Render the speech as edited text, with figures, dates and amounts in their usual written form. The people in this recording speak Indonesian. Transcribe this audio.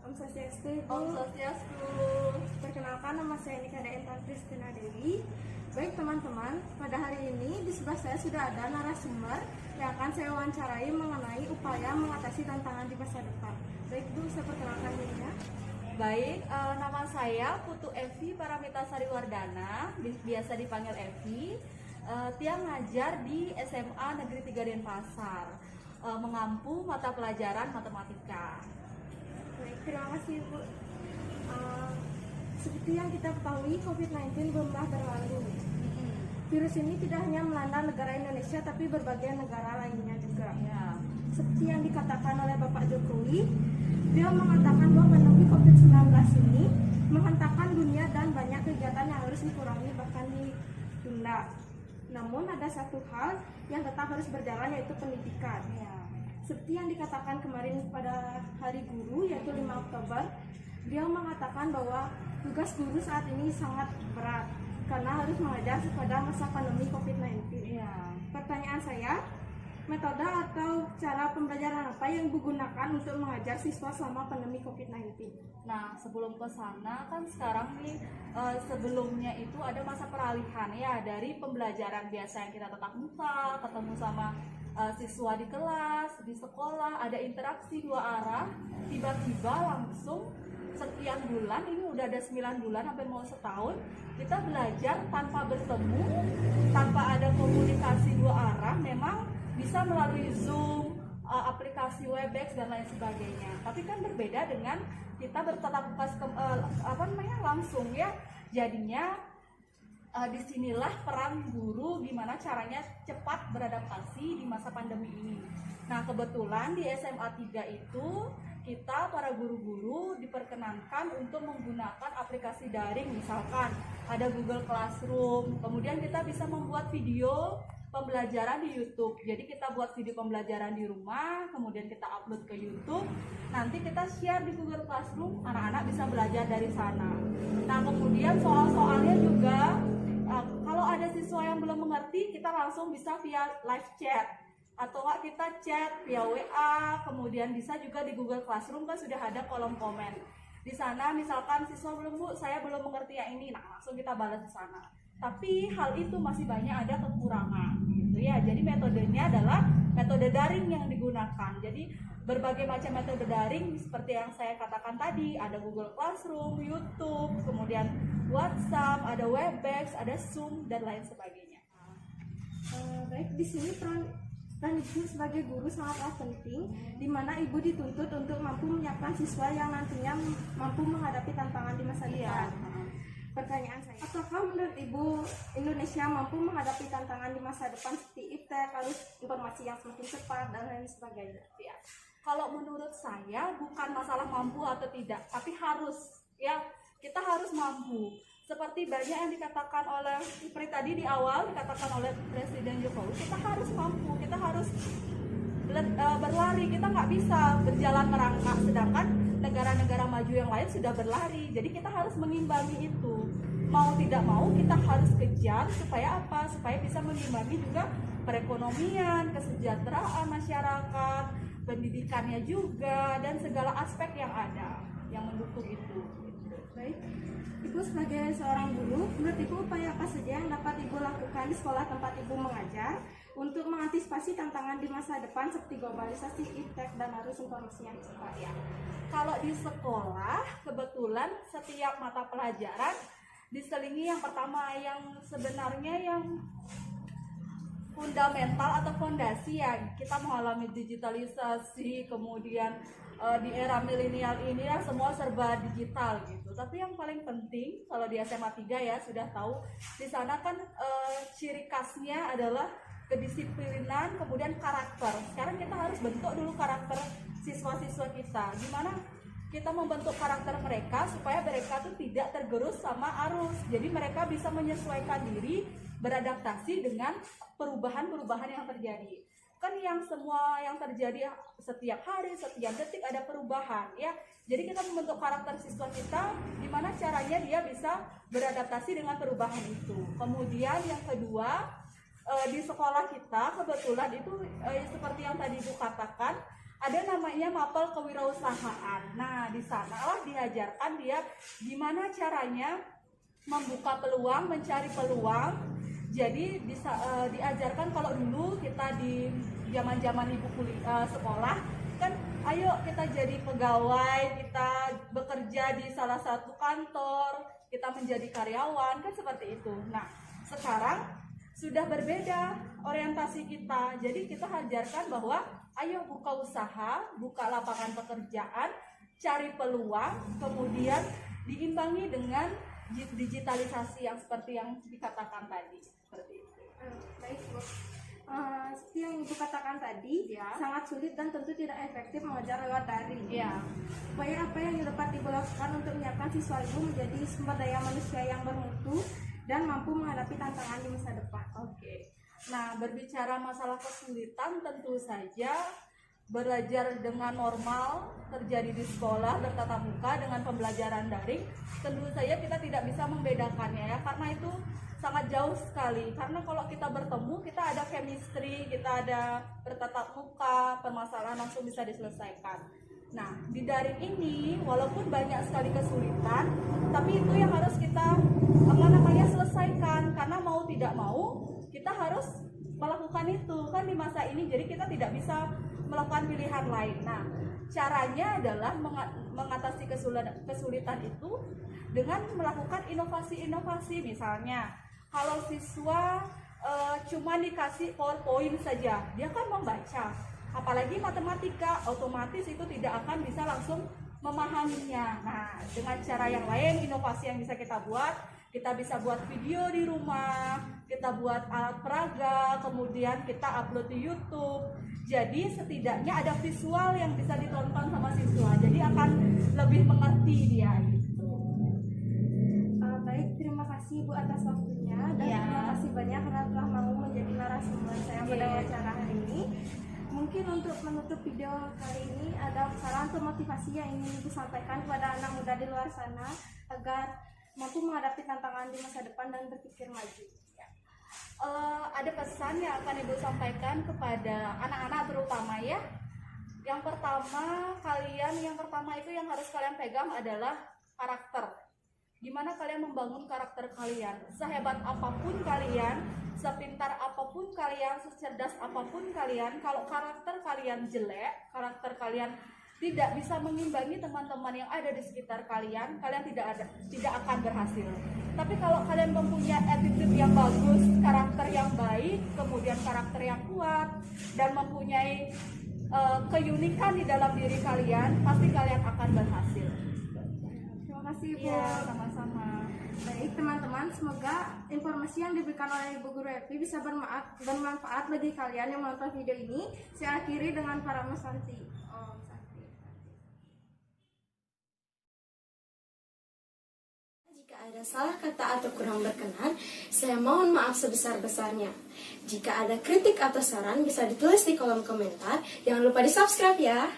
Om Swastiastu, Ibu. Om Swastiastu. Perkenalkan, nama saya Nikada Intan Kristina Dewi. Baik teman-teman, pada hari ini di sebelah saya sudah ada narasumber yang akan saya wawancarai mengenai upaya mengatasi tantangan di masa depan. Baik Bu, saya perkenalkan dirinya. Baik, nama saya Putu Evi Paramita Sariwardana, biasa dipanggil Evi. Tiang ngajar di SMA Negeri 3 Denpasar, mengampu mata pelajaran matematika. Baik, terima kasih Bu. Seperti yang kita ketahui, COVID-19 belum berlalu. Virus ini tidak hanya melanda negara Indonesia, tapi berbagai negara lainnya juga. Ya. Seperti yang dikatakan oleh Bapak Jokowi, beliau mengatakan bahwa pandemi COVID-19 ini menghantamkan dunia dan banyak kegiatan yang harus dikurangi bahkan ditunda. Namun ada satu hal yang tetap harus berjalan, yaitu pendidikan. Ya. Seperti yang dikatakan kemarin pada Hari Guru, yaitu 5 Oktober, beliau mengatakan bahwa tugas guru saat ini sangat berat karena harus mengajar pada masa pandemi COVID-19. Ya. Pertanyaan saya, metode atau cara pembelajaran apa yang digunakan untuk mengajar siswa selama pandemi COVID-19? Nah, sebelum ke sana kan sekarang nih sebelumnya itu ada masa peralihan ya, dari pembelajaran biasa yang kita tatap muka, ketemu sama siswa di kelas, di sekolah, ada interaksi dua arah, tiba-tiba langsung sekian bulan, ini udah ada 9 bulan hampir mau setahun, kita belajar tanpa bertemu, tanpa ada komunikasi dua arah, memang bisa melalui Zoom, aplikasi Webex dan lain sebagainya. Tapi kan berbeda dengan kita bertatap muka langsung ya. Jadinya disinilah peran guru gimana caranya cepat beradaptasi di masa pandemi ini. Nah, kebetulan di SMA 3 itu kita para guru-guru diperkenankan untuk menggunakan aplikasi daring, misalkan ada Google Classroom, kemudian kita bisa membuat video pembelajaran di YouTube. Jadi kita buat video pembelajaran di rumah, kemudian kita upload ke YouTube, nanti kita share di Google Classroom, anak-anak bisa belajar dari sana. Nah, kemudian soal-soalnya juga kalau ada siswa yang belum mengerti, kita langsung bisa via live chat, atau kita chat via WA, kemudian bisa juga di Google Classroom kan sudah ada kolom komen. Di sana misalkan siswa belum, Bu, saya belum mengerti yang ini, nah langsung kita balas di sana. Tapi hal itu masih banyak ada kekurangan gitu ya. Jadi metodenya adalah metode daring yang digunakan. Jadi berbagai macam metode daring seperti yang saya katakan tadi, ada Google Classroom, YouTube, kemudian WhatsApp, ada Webex, ada Zoom dan lain sebagainya. Baik, di sini peran Ibu sebagai guru sangatlah penting, di mana Ibu dituntut untuk mampu menyiapkan siswa yang nantinya mampu menghadapi tantangan di masa depan. Pertanyaan saya, apakah menurut Ibu Indonesia mampu menghadapi tantangan di masa depan seperti iptek, lalu informasi yang semakin cepat dan lain sebagainya? Ya. Kalau menurut saya bukan masalah mampu atau tidak, tapi harus ya, kita harus mampu. Seperti banyak yang dikatakan oleh seperti tadi di awal dikatakan oleh Presiden Jokowi, kita harus mampu, kita harus berlari, kita nggak bisa berjalan merangkak, sedangkan negara-negara maju yang lain sudah berlari. Jadi kita harus mengimbangi itu, mau tidak mau kita harus kejar supaya apa? Supaya bisa mengimbangi juga perekonomian, kesejahteraan masyarakat, pendidikannya juga, dan segala aspek yang ada yang mendukung itu. Baik, Ibu sebagai seorang guru, menurut Ibu upaya apa saja yang dapat Ibu lakukan di sekolah tempat Ibu mengajar untuk mengantisipasi tantangan di masa depan seperti globalisasi, iptek, dan arus informasi yang cepat ya? Kalau di sekolah, kebetulan setiap mata pelajaran diselingi yang pertama yang sebenarnya yang fundamental atau fondasi ya, kita mengalami digitalisasi, kemudian di era milenial ini ya semua serba digital gitu. Tapi yang paling penting kalau di SMA 3 ya sudah tahu, di sana kan ciri khasnya adalah kedisiplinan, kemudian karakter. Sekarang kita harus bentuk dulu karakter siswa-siswa kita. Gimana kita membentuk karakter mereka supaya mereka tuh tidak tergerus sama arus. Jadi mereka bisa menyesuaikan diri, beradaptasi dengan perubahan-perubahan yang terjadi. Kan yang semua yang terjadi setiap hari, setiap detik ada perubahan ya. Jadi kita membentuk karakter siswa kita, gimana caranya dia bisa beradaptasi dengan perubahan itu. Kemudian yang kedua, di sekolah kita kebetulan itu seperti yang tadi Ibu katakan, ada namanya mapel kewirausahaan. Nah, di sana diajarkan dia gimana caranya membuka peluang, mencari peluang. Jadi diajarkan kalau dulu kita di zaman-zaman ibu sekolah kan, ayo kita jadi pegawai, kita bekerja di salah satu kantor, kita menjadi karyawan, kan seperti itu. Nah, sekarang sudah berbeda orientasi kita. Jadi kita ajarkan bahwa ayo buka usaha, buka lapangan pekerjaan, cari peluang, kemudian diimbangi dengan digitalisasi yang seperti yang dikatakan tadi. Seperti itu. Baik, Bu. Seperti yang Ibu katakan tadi, Ya. sangat sulit dan tentu tidak efektif mengajar lewat daring. Ya. Upaya apa yang dapat Ibu lakukan untuk menyiapkan siswa Ibu menjadi sumber daya manusia yang bermutu dan mampu menghadapi tantangan di masa depan? Oke. Nah, berbicara masalah kesulitan, tentu saja belajar dengan normal terjadi di sekolah bertatap muka dengan pembelajaran daring, tentu saja kita tidak bisa membedakannya ya, karena itu sangat jauh sekali. Karena kalau kita bertemu, kita ada chemistry, kita ada bertatap muka, permasalahan langsung bisa diselesaikan. Nah, di daring ini walaupun banyak sekali kesulitan, tapi itu yang harus kita selesaikan, karena mau tidak mau kita harus melakukan itu kan di masa ini. Jadi kita tidak bisa melakukan pilihan lain. Nah, caranya adalah mengatasi kesulitan itu dengan melakukan inovasi-inovasi. Misalnya kalau siswa cuma dikasih PowerPoint saja, dia kan membaca, apalagi matematika, otomatis itu tidak akan bisa langsung memahaminya. Nah, dengan cara yang lain, inovasi yang bisa kita bisa buat video di rumah, kita buat alat peraga, kemudian kita upload di YouTube. Jadi setidaknya ada visual yang bisa ditonton sama siswa, jadi akan lebih mengerti dia gitu. Baik, terima kasih Bu atas waktunya dan terima kasih banyak karena telah mau menjadi narasumber saya pada wawancara hari ini. Mungkin untuk menutup video kali ini ada saran atau motivasi yang ingin Ibu sampaikan kepada anak muda di luar sana agar mampu menghadapi tantangan di masa depan dan berpikir maju. Ada pesan yang akan Ibu sampaikan kepada anak-anak terutama ya. Yang pertama itu yang harus kalian pegang adalah karakter. Gimana kalian membangun karakter kalian? Sehebat apapun kalian, sepintar apapun kalian, secerdas apapun kalian, kalau karakter kalian jelek, karakter kalian tidak bisa mengimbangi teman-teman yang ada di sekitar kalian, kalian tidak akan berhasil. Tapi kalau kalian mempunyai attitude yang bagus, karakter yang baik, kemudian karakter yang kuat, dan mempunyai keunikan di dalam diri kalian, pasti kalian akan berhasil. Terima kasih Bu. Iya, sama-sama. Baik teman-teman, semoga informasi yang diberikan oleh Ibu Guru Evi bisa bermanfaat bagi kalian yang menonton video ini. Saya akhiri dengan para Santi. Jika ada salah kata atau kurang berkenan, saya mohon maaf sebesar-besarnya. Jika ada kritik atau saran, bisa ditulis di kolom komentar. Jangan lupa di subscribe ya.